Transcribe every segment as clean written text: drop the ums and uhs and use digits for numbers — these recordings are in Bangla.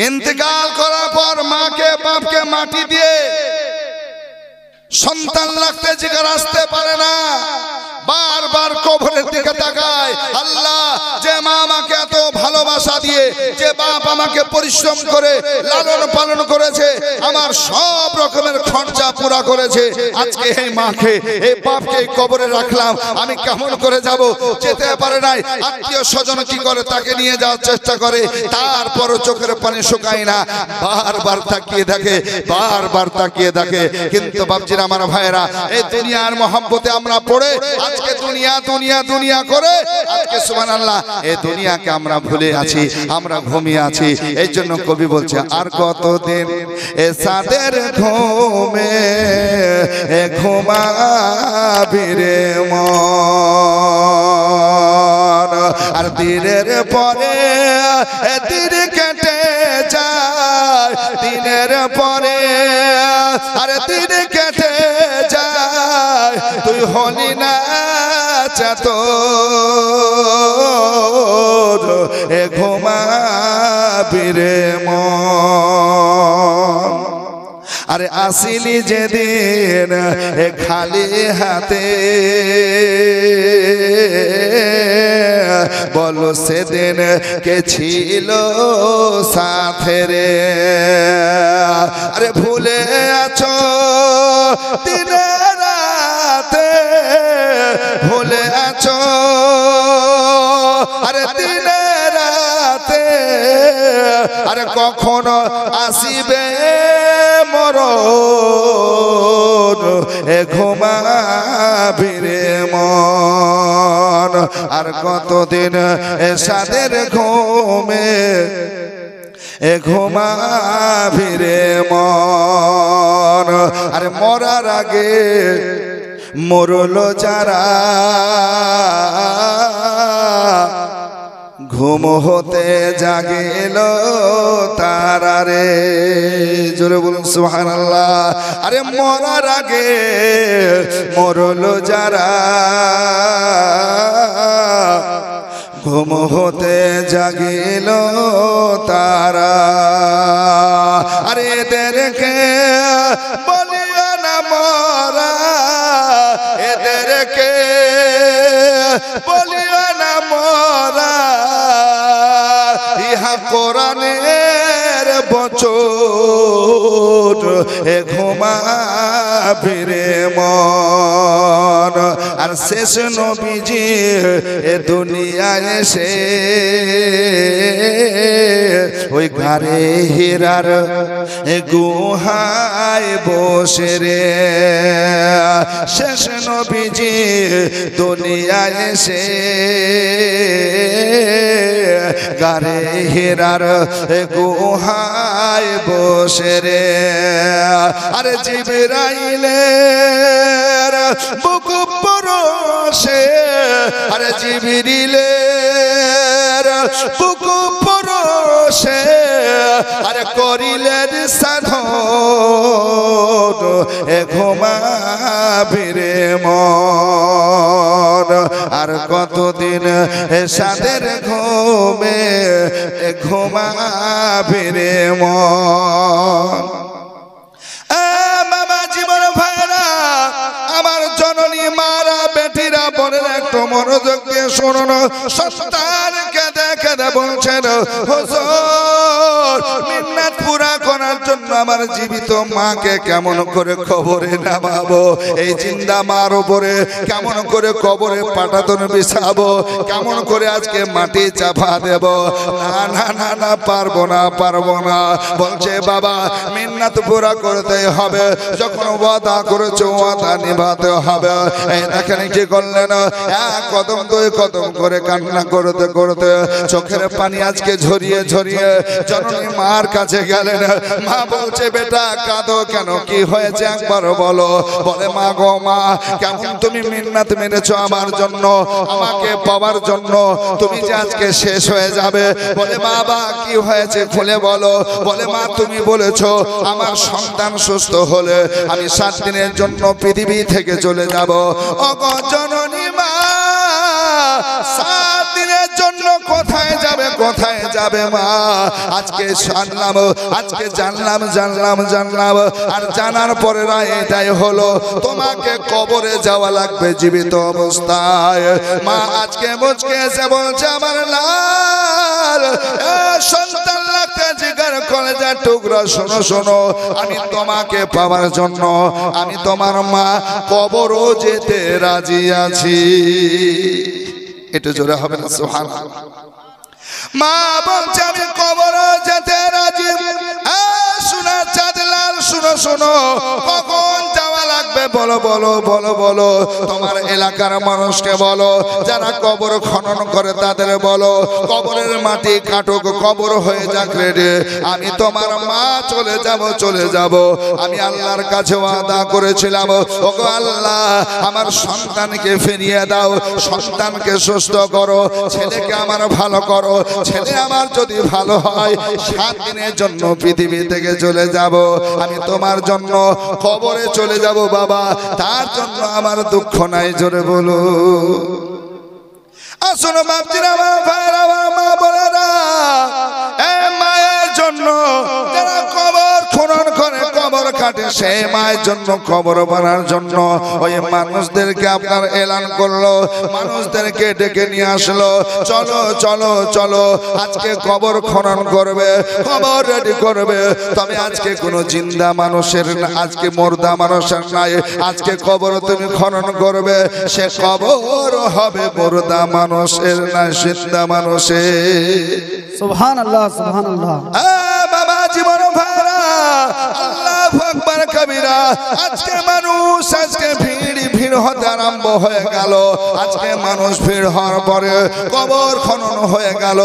ইন্তেকাল করার পর মাকে বাপকে মাটি দিয়ে সন্তান লাগতে জিগার আসতে পারে না, বারবার কবরের দিকে তাকায়। আল্লাহ, যে মা আমাকে এত ভালোবাসা দিয়ে, যে বাপ আমাকে পরিশ্রম করে লালন পালন করেছে, আমার সব রকমের খরচা পুরা করেছে, আজকে এই মাকে এই বাপকে কবরে রাখলাম, আমি কেমন করে যাব? যেতে পারে নাই। আত্মীয় স্বজন কি করে, তাকে নিয়ে যাওয়ার চেষ্টা করে, তারপরও চোখের পানি শুকায় না, বারবার তাকিয়ে দেখে, বারবার তাকিয়ে দেখে। কিন্তু বাপজিরা, আমার ভাইয়েরা, এই দুনিয়ার মহব্বতে আমরা পড়ে আজকে দুনিয়া দুনিয়া দুনিয়া করে আজকে সুবহানাল্লাহ এই দুনিয়াকে আমরা ভুলে আছি, আমরা ঘুমিয়ে আছি। এই জন্য কবি বলছে, আর কতদিন এ সাদের ঘুমে ঘুমাবি রে মন, আর দিনের পরে দিন কেটে যায়, দিনের পরে আর দিন কেটে যায়, তুই হলি না চাতর এ ঘুমাবি রে মন। আরে আসিলি যেদিন খালি হাতে, বলো সেদিন কে ছিল সাথে রে? আরে ভুলে আছো দিন রাতে, ভুলে আছো আরে দিন রাতে, আরে কখনো আসিবে মরণ এ ঘুমাবি রে মন। আর কতদিন এ সাদের ঘুমে এ ঘুমাবি রে মন। আরে মরার আগে মরলো যারা, ঘুম হতে জাগিল তারা রে। জোরে বলুন সুবহানাল্লাহ। আরে মরার আগে মরলো যারা, ঘুম হতে জাগিল তারা। আরে এদেরকে বলিও না মরা, এদেরকে বলিও না মরা, ইহা কোরআনের বচন এ ঘুমাবি রে মন। আর শেষ নবীজি এ দুনিয়ায় এসে ওই ঘরে হীরার গুহায় বসে রে। শেষ নবীজি দুনিয়ায় এসে ঘরে হীরার গুহায় বসে রে। আরে জিবরাইলের বুক পরশে, আরে জিবরিলের বুক পরশে, আরে করিলেন সাধন এ ঘুমাবি রে মন। আর কতদিন এ সাদের ঘুমে এ ঘুমাবি রে মন। বাবা জীবন ভাইরা, আমার জননী মারা বেটিরা বলেন, একটু মনোযোগ দিয়ে শুনুন। সন্তানকে দেখে বলছেন, হুজুর মিন্নাত পুরা করার জন্য আমার জীবিত মাকে কেমন করে কবরে নামাবো? এই জিন্দা মার উপরে কেমন করে কবরে পাটাতন বিছাবো? কেমন করে আজকে মাটি চাপা দেব? না না না না, পারবো না, পারবো না। বলছে বাবা মিন্নাত পুরা করতে হবে, যখন ওয়াদা করেছো ওয়াদা নিভাতে হবে। এই দেখেন কি করলেন, এক কদম দুই কদম করে কান্না করতে করতে চোখের পানি আজকে ঝরিয়ে ঝরিয়ে জননী মার কাছে গেলেন। মা বলছে, বেটা কাঁদো কেন, কি হয়েছে একবার বলো। বলে, মা গো মা, কেমন তুমি মিন্নাত মেনেছো আমার জন্য, আমাকে পাওয়ার জন্য, তুমি যে আজকে শেষ হয়ে যাবে। বলে, বাবা কি হয়েছে খুলে বলো। বলে, মা তুমি বলেছো আমার সন্তান সুস্থ হলে আমি 7 দিনের জন্য পৃথিবী থেকে চলে যাব। ওগো জননী মা, 7 দিনের জন্য কোথায় যাবে গো কোথায় যাবে মা? আজকে জানলাম আর জানার পরে এটাই হলো তোমাকে কবরে যাওয়া লাগবে জীবিত অবস্থায়। মা আজকে মুচকে এসে বলছে আমার লাল সন্তান লাগতে জিগার কলেজের টুকরা, শোনো শোনো, আমি তোমাকে পাওয়ার জন্য আমি তোমার মা কবরও যেতে রাজি আছি। একটু জোরে হবে না সুবহানাল্লাহ? মা বলছে আমি কবরও যেতে রাজি। শোনা চাঁদলাল, শুনো শোনো, কখন যাওয়া লাগবে বলো বলো বলো বলো। তোমার এলাকার মানুষকে বলো, যারা কবর খনন করে তাদের বলো কবরের মাটি কাটুক, কবর হয়ে যাক রেডি। আমি তোমার মা চলে যাব। আমি আল্লাহর কাছে ওয়াদা করেছিলাম, ওগো আল্লাহ আমার সন্তানকে ফিরিয়ে দাও, সন্তানকে সুস্থ করো, ছেলেকে আমার ভালো করো। ছেলে আমার যদি ভালো হয় 7 দিনের জন্য পৃথিবী থেকে চলে যাব। আমি তোমার জন্য কবরে চলে যাব বাবা, তার জন্য আমার দুঃখ নাই। জোরে বলো। আসুন বাপজিরা, আমার ভাইরা, আমার মা বোনেরা, এই মায়ের জন্য যারা কবর খনন করে, কবর কাটে, সেই মায়ের জন্য কবর বানার জন্য ওই মানুষদেরকে আপনার এলান করলো, মানুষদেরকে ডেকে নিয়ে আসলো, চলো চলো চলো আজকে কবর খনন করবে, কবর রেডি করবে। তবে আজকে কোনো জিন্দা মানুষের, আজকে মুর্দা মানুষের নাই, আজকে কবর তুমি খনন করবে, সে কবর হবে মুর্দা মানুষের না জিন্দা মানুষের। সুবহানাল্লাহ সুবহানাল্লাহ। বাবা জীবন ভাড়া আল্লাহু আকবার কবিরা। আজকে মানুষ ভিড় হতে আরম্ভ হয়ে গেল। আজকে মানুষ ভিড় হওয়ার পরে কবর খনন হয়ে গেল।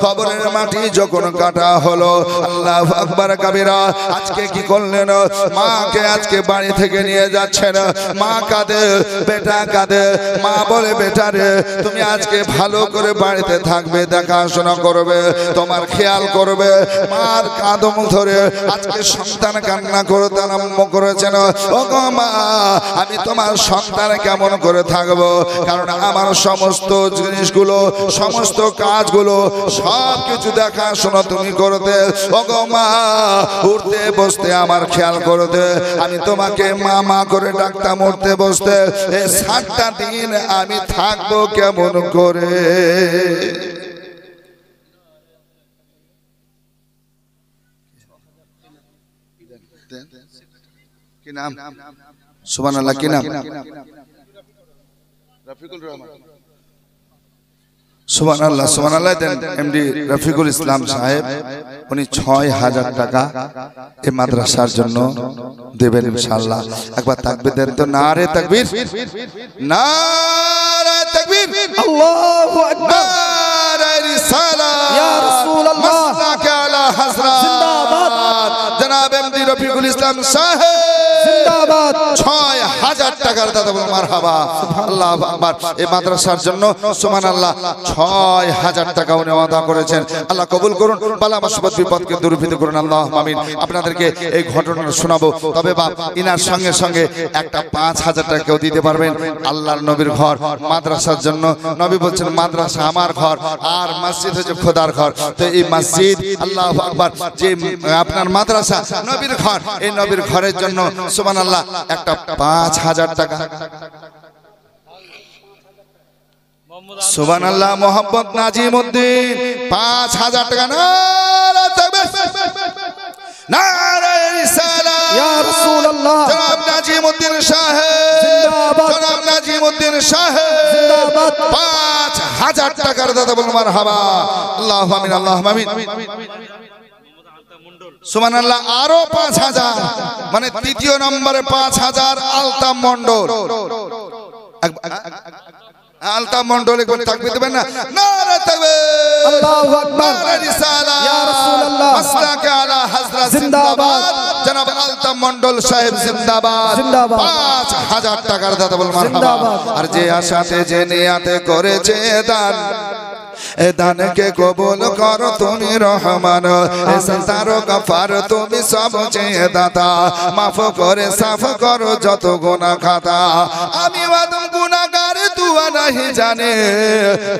কবরের মাটি যখন কাটা হলো, আল্লাহু আকবার কবিরা। আজকে কি করলেন? মাকে আজকে বাড়ি থেকে নিয়ে যাচ্ছেন। মা কাঁদে, বেটা কাঁদে। মা বলে বেটা রে, তুমি আজকে ভালো করে বাড়িতে থাকবে, দেখাশোনা করবে, তোমার খেয়াল করবে। মার কাঁদম ধরে আজকে সন্তান কান্না করতে আরম্ভ করেছেন। ও গো মা, আমি তোমার সন্তান কেমন করে থাকবো? কারণ আমার সমস্ত জিনিসগুলো, সমস্ত কাজগুলো, সব কিছু দেখাশোনা তুমি করতে। ও গো মা, উঠতে বসতে আমার খেয়াল করতে। আমি তোমাকে মা মা করে ডাকতাম, উঠতে বসতে। এই 7টা দিন আমি থাকবো কেমন করে? কি নাম? সুবহানাল্লাহ। কি নাম? রফিকুল রহমান। সুবহানাল্লাহ সুবহানাল্লাহ। দেন এমডি রফিকুল ইসলাম সাহেব, উনি 6000 টাকা এই মাদ্রাসার জন্য দেবেন ইনশাআল্লাহ। একবার তাকবীর দেন তো। নারে তাকবীর, নারে তাকবীর, আল্লাহু আকবার, নারে রিসালাত, ইয়া রাসূলুল্লাহ, মাসলাক আলা হযরত জিন্দাবাদ, জনাব এমডি রফিকুল ইসলাম সাহেব জিন্দাবাদ। 6000 টাকার দাদা বল মারহাবা। আল্লাহু আকবার। এই মাদ্রাসার জন্য সুবহানাল্লাহ 6000 টাকা উনি ওয়াদা করেছেন। আল্লাহ কবুল করুন, বালা মুসিবত বিপদকে দূরীভূত করুন, আল্লাহুম্মা আমিন। আপনাদেরকে এই ঘটনাটা শোনাবো, তবে বাপ ইনার সঙ্গে সঙ্গে একটা 5000 টাকা কেউ দিতে পারবেন আল্লাহর নবীর ঘর মাদ্রাসার জন্য। নবী বলছেন মাদ্রাসা আমার ঘর আর মসজিদ হচ্ছে খোদার ঘর। তো এই মসজিদ, আল্লাহু আকবার, যে আপনার মাদ্রাসা নবীর ঘর, এই নবীর ঘরের জন্য সুবহানাল্লাহ একটা 5000 টাকা। সুবহানাল্লাহ। মোহাম্মদ নাজিমউদ্দিন 5000 টাকা। নারে তাকবীর, নারে রিসালাত, ইয়া রাসূলুল্লাহ, জনাব নাজিমউদ্দিন সাহেব, জিন্দাবাদ, জনাব নাজিমউদ্দিন সাহেব, জিন্দাবাদ। 5000 টাকার দাদা বলুন মারহাবা। আল্লাহুম্মা আমিন, আল্লাহুম্মা আমিন। সুবহানাল্লাহ। আরো 5000, মানে তৃতীয় নম্বরে 5000 আলতাফ মন্ডল। আলতাফ মন্ডল একবার তাকবীর দিবেন না? নারে তাকবীর, আল্লাহু আকবার, নারে রিসালাত, ইয়া রাসূলুল্লাহ, মাসলাক আলা হযরত জিন্দাবাদ, জনাব আলতাফ মন্ডল সাহেব জিন্দাবাদ। জিন্দাবাদ। 5000 টাকার দাদা বল মারহাবা। জিন্দাবাদ। আর যে আশাতে যে নিয়াতে করেছে দান, এ দানকে কবুল করো তুমি রহমান। এ সত্তারো গফার তুমি সব চেয়ে দাতা, মাফ করে সাফ করো যত গুনাহ খাতা। আমি আদম গুনাহগার, দুয়া নাহি জানে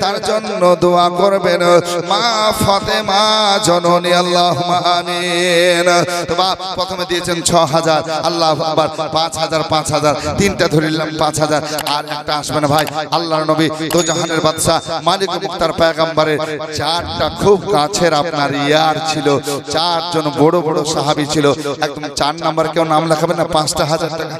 তার জন্য দোয়া করবেন মা ফাতেমা জননী আল্লাহুম্মা আমিন। তো বাপ প্রথমে দিয়েছেন 6000, আল্লাহু আকবার, 5000 5000, তিনটা ধরিলাম 5000, আর একটা আসবে না ভাই। আল্লাহর নবী দো জাহানের বাদশা মালিক মুক্তার পয়গম্বরের চারটা খুব কাছের আপনার ইয়ার ছিল, চারজন বড় বড় সাহাবী ছিল। একদম 4 নাম্বার কেউ নাম লেখাবেন না, 5000 টাকা